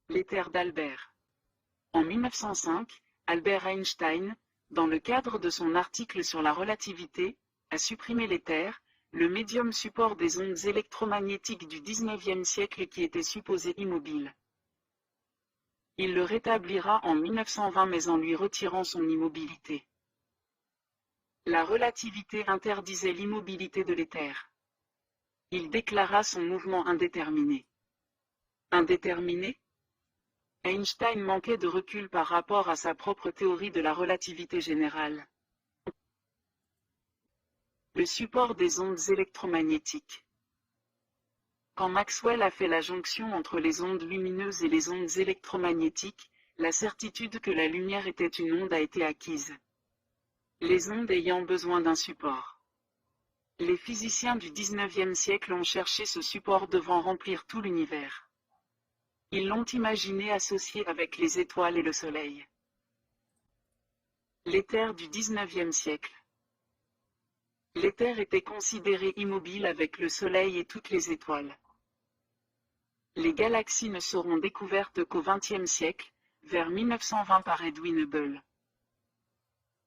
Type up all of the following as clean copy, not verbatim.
L'éther d'Albert. En 1905, Albert Einstein, dans le cadre de son article sur la relativité, a supprimé l'éther, le médium support des ondes électromagnétiques du XIXe siècle qui était supposé immobile. Il le rétablira en 1920 mais en lui retirant son immobilité. La relativité interdisait l'immobilité de l'éther. Il déclara son mouvement indéterminé. Indéterminé ? Einstein manquait de recul par rapport à sa propre théorie de la relativité générale. Le support des ondes électromagnétiques. Quand Maxwell a fait la jonction entre les ondes lumineuses et les ondes électromagnétiques, la certitude que la lumière était une onde a été acquise. Les ondes ayant besoin d'un support. Les physiciens du XIXe siècle ont cherché ce support devant remplir tout l'univers. Ils l'ont imaginé associé avec les étoiles et le soleil. L'éther du XIXe siècle. L'éther était considéré immobile avec le soleil et toutes les étoiles. Les galaxies ne seront découvertes qu'au XXe siècle, vers 1920 par Edwin Hubble.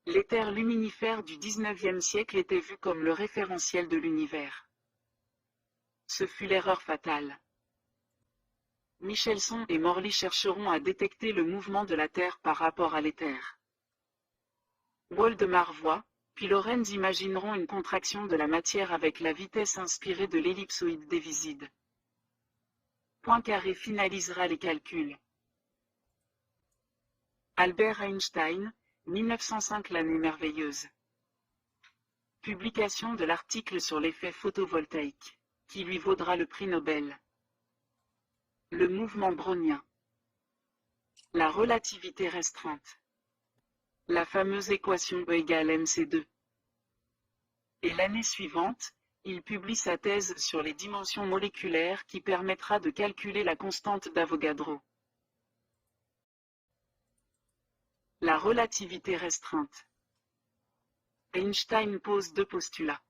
L'éther luminifère du XIXe siècle était vu comme le référentiel de l'univers. Ce fut l'erreur fatale. Michelson et Morley chercheront à détecter le mouvement de la Terre par rapport à l'éther. Waldemar voit, puis Lorentz imagineront une contraction de la matière avec la vitesse inspirée de l'ellipsoïde des visides. Poincaré finalisera les calculs. Albert Einstein, 1905 l'année merveilleuse. Publication de l'article sur l'effet photovoltaïque, qui lui vaudra le prix Nobel. Le mouvement brownien. La relativité restreinte. La fameuse équation E égale mc2. Et l'année suivante, il publie sa thèse sur les dimensions moléculaires qui permettra de calculer la constante d'Avogadro. La relativité restreinte. Einstein pose deux postulats.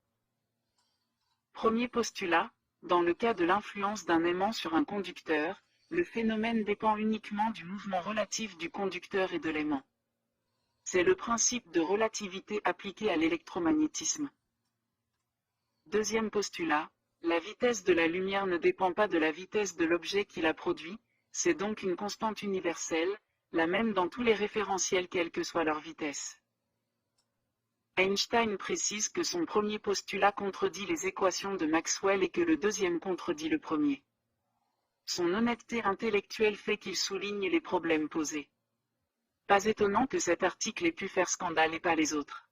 Premier postulat, dans le cas de l'influence d'un aimant sur un conducteur, le phénomène dépend uniquement du mouvement relatif du conducteur et de l'aimant. C'est le principe de relativité appliqué à l'électromagnétisme. Deuxième postulat, la vitesse de la lumière ne dépend pas de la vitesse de l'objet qui la produit, c'est donc une constante universelle, la même dans tous les référentiels quelle que soit leur vitesse. Einstein précise que son premier postulat contredit les équations de Maxwell et que le deuxième contredit le premier. Son honnêteté intellectuelle fait qu'il souligne les problèmes posés. Pas étonnant que cet article ait pu faire scandale et pas les autres.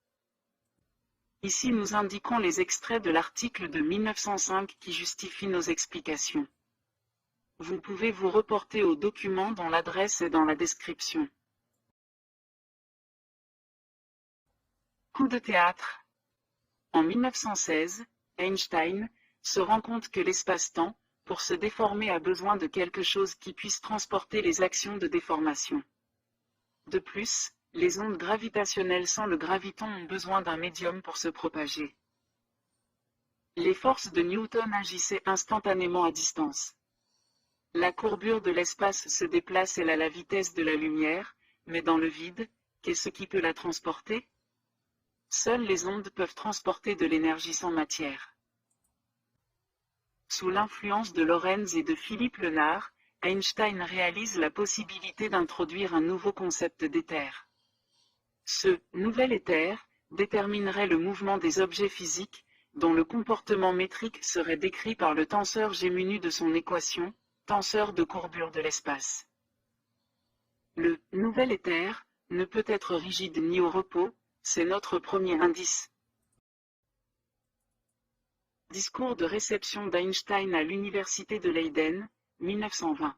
Ici nous indiquons les extraits de l'article de 1905 qui justifient nos explications. Vous pouvez vous reporter au document dont l'adresse est dans la description. Coup de théâtre. En 1916, Einstein se rend compte que l'espace-temps, pour se déformer, a besoin de quelque chose qui puisse transporter les actions de déformation. De plus, les ondes gravitationnelles sans le graviton ont besoin d'un médium pour se propager. Les forces de Newton agissaient instantanément à distance. La courbure de l'espace se déplace à la vitesse de la lumière, mais dans le vide, qu'est-ce qui peut la transporter? Seules les ondes peuvent transporter de l'énergie sans matière. Sous l'influence de Lorentz et de Philippe Lenard, Einstein réalise la possibilité d'introduire un nouveau concept d'éther. Ce « nouvel éther » déterminerait le mouvement des objets physiques, dont le comportement métrique serait décrit par le tenseur G munu de son équation, tenseur de courbure de l'espace. Le « nouvel éther » ne peut être rigide ni au repos, c'est notre premier indice. Discours de réception d'Einstein à l'université de Leiden, 1920.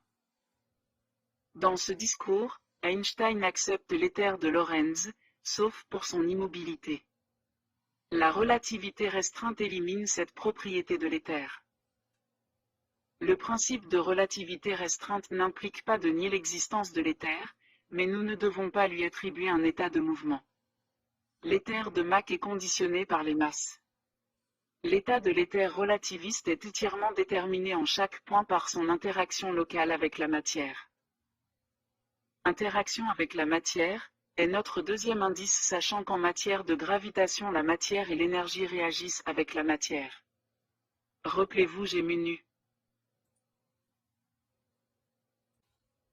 Dans ce discours, Einstein accepte l'éther de Lorentz, sauf pour son immobilité. La relativité restreinte élimine cette propriété de l'éther. Le principe de relativité restreinte n'implique pas de nier l'existence de l'éther, mais nous ne devons pas lui attribuer un état de mouvement. L'éther de Mach est conditionné par les masses. L'état de l'éther relativiste est entièrement déterminé en chaque point par son interaction locale avec la matière. Interaction avec la matière est notre deuxième indice, sachant qu'en matière de gravitation la matière et l'énergie réagissent avec la matière. Rappelez-vous Gémeaux.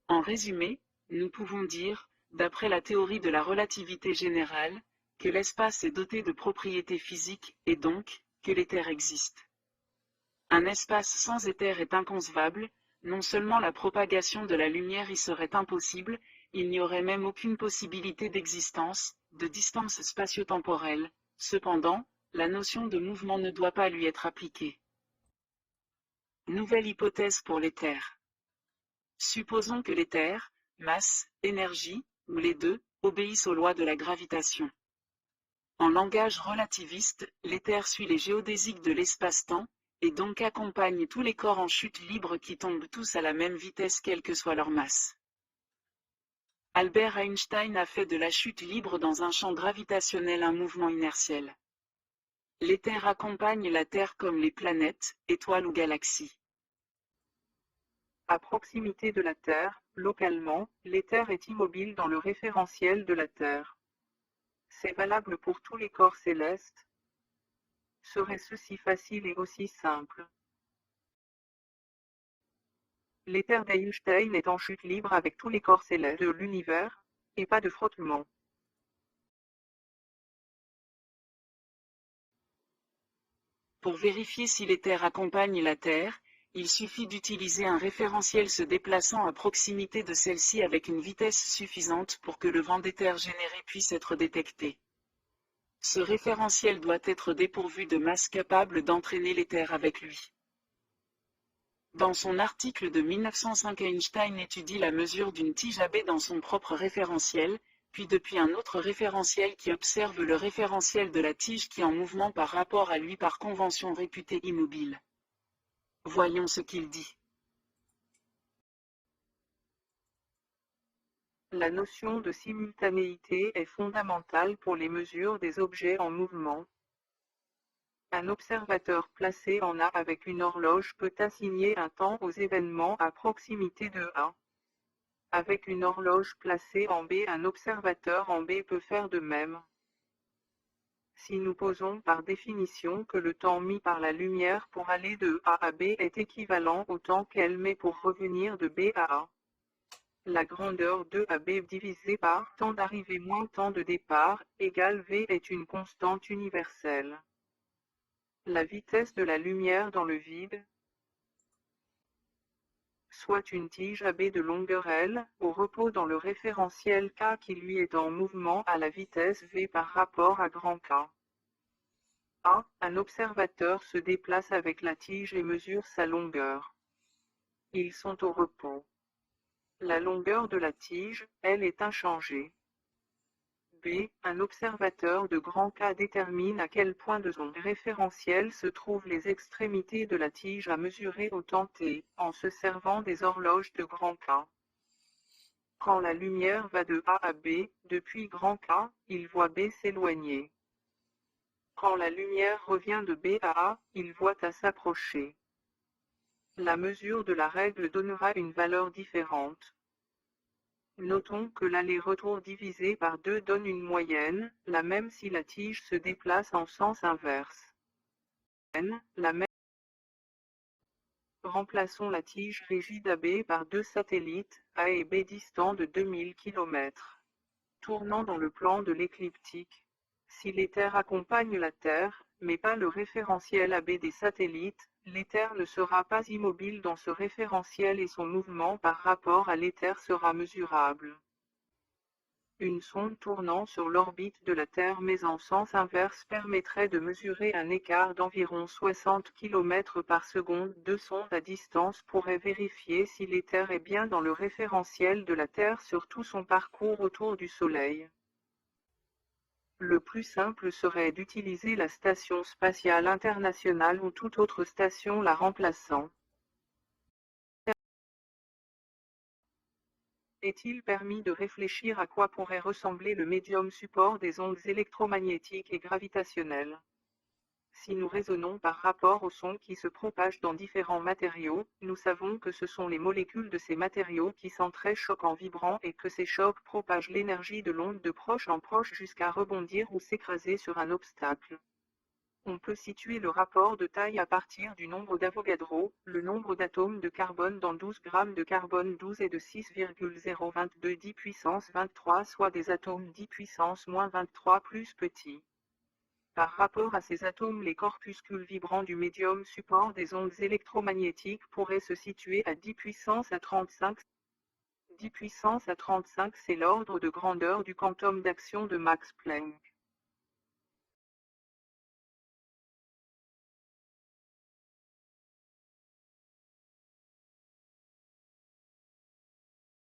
En résumé, nous pouvons dire, d'après la théorie de la relativité générale, que l'espace est doté de propriétés physiques, et donc, que l'éther existe. Un espace sans éther est inconcevable, non seulement la propagation de la lumière y serait impossible, il n'y aurait même aucune possibilité d'existence, de distance spatio-temporelle. Cependant, la notion de mouvement ne doit pas lui être appliquée. Nouvelle hypothèse pour l'éther. Supposons que l'éther, masse, énergie, ou les deux, obéissent aux lois de la gravitation. En langage relativiste, l'éther suit les géodésiques de l'espace-temps, et donc accompagne tous les corps en chute libre qui tombent tous à la même vitesse quelle que soit leur masse. Albert Einstein a fait de la chute libre dans un champ gravitationnel un mouvement inertiel. L'éther accompagne la Terre comme les planètes, étoiles ou galaxies. À proximité de la Terre, localement, l'éther est immobile dans le référentiel de la Terre. C'est valable pour tous les corps célestes. Serait ceci facile et aussi simple? L'éther d'Einstein est en chute libre avec tous les corps célestes de l'univers, et pas de frottement. Pour vérifier si l'éther accompagne la Terre, il suffit d'utiliser un référentiel se déplaçant à proximité de celle-ci avec une vitesse suffisante pour que le vent d'éther généré puisse être détecté. Ce référentiel doit être dépourvu de masse capable d'entraîner l'éther avec lui. Dans son article de 1905, Einstein étudie la mesure d'une tige AB dans son propre référentiel, puis depuis un autre référentiel qui observe le référentiel de la tige qui est en mouvement par rapport à lui par convention réputée immobile. Voyons ce qu'il dit. La notion de simultanéité est fondamentale pour les mesures des objets en mouvement. Un observateur placé en A avec une horloge peut assigner un temps aux événements à proximité de A. Avec une horloge placée en B, un observateur en B peut faire de même. Si nous posons par définition que le temps mis par la lumière pour aller de A à B est équivalent au temps qu'elle met pour revenir de B à A, la grandeur de AB divisée par temps d'arrivée moins temps de départ, égale V est une constante universelle. La vitesse de la lumière dans le vide, soit une tige AB de longueur L, au repos dans le référentiel K qui lui est en mouvement à la vitesse V par rapport à grand K. A. Un observateur se déplace avec la tige et mesure sa longueur. Ils sont au repos. La longueur de la tige, elle, est inchangée. B. Un observateur de grand K détermine à quel point de son référentiel se trouvent les extrémités de la tige à mesurer au temps t, en se servant des horloges de grand K. Quand la lumière va de A à B, depuis grand K, il voit B s'éloigner. Quand la lumière revient de B à A, il voit A s'approcher. La mesure de la règle donnera une valeur différente. Notons que l'aller-retour divisé par 2 donne une moyenne, la même si la tige se déplace en sens inverse. La même. Remplaçons la tige rigide AB par 2 satellites, A et B distants de 2000 km. Tournant dans le plan de l'écliptique. Si l'éther accompagne la Terre, mais pas le référentiel AB des satellites, l'éther ne sera pas immobile dans ce référentiel et son mouvement par rapport à l'éther sera mesurable. Une sonde tournant sur l'orbite de la Terre mais en sens inverse permettrait de mesurer un écart d'environ 60 km par seconde. Deux sondes à distance pourraient vérifier si l'éther est bien dans le référentiel de la Terre sur tout son parcours autour du Soleil. Le plus simple serait d'utiliser la Station spatiale internationale ou toute autre station la remplaçant. Est-il permis de réfléchir à quoi pourrait ressembler le médium support des ondes électromagnétiques et gravitationnelles? Si nous raisonnons par rapport au son qui se propage dans différents matériaux, nous savons que ce sont les molécules de ces matériaux qui s'entrechoquent en vibrant et que ces chocs propagent l'énergie de l'onde de proche en proche jusqu'à rebondir ou s'écraser sur un obstacle. On peut situer le rapport de taille à partir du nombre d'Avogadro, le nombre d'atomes de carbone dans 12 grammes de carbone 12 est de 6,022 10 puissance 23, soit des atomes 10 puissance moins 23 plus petits. Par rapport à ces atomes, les corpuscules vibrants du médium support des ondes électromagnétiques pourraient se situer à 10 puissance à 35. 10 puissance à 35, c'est l'ordre de grandeur du quantum d'action de Max Planck.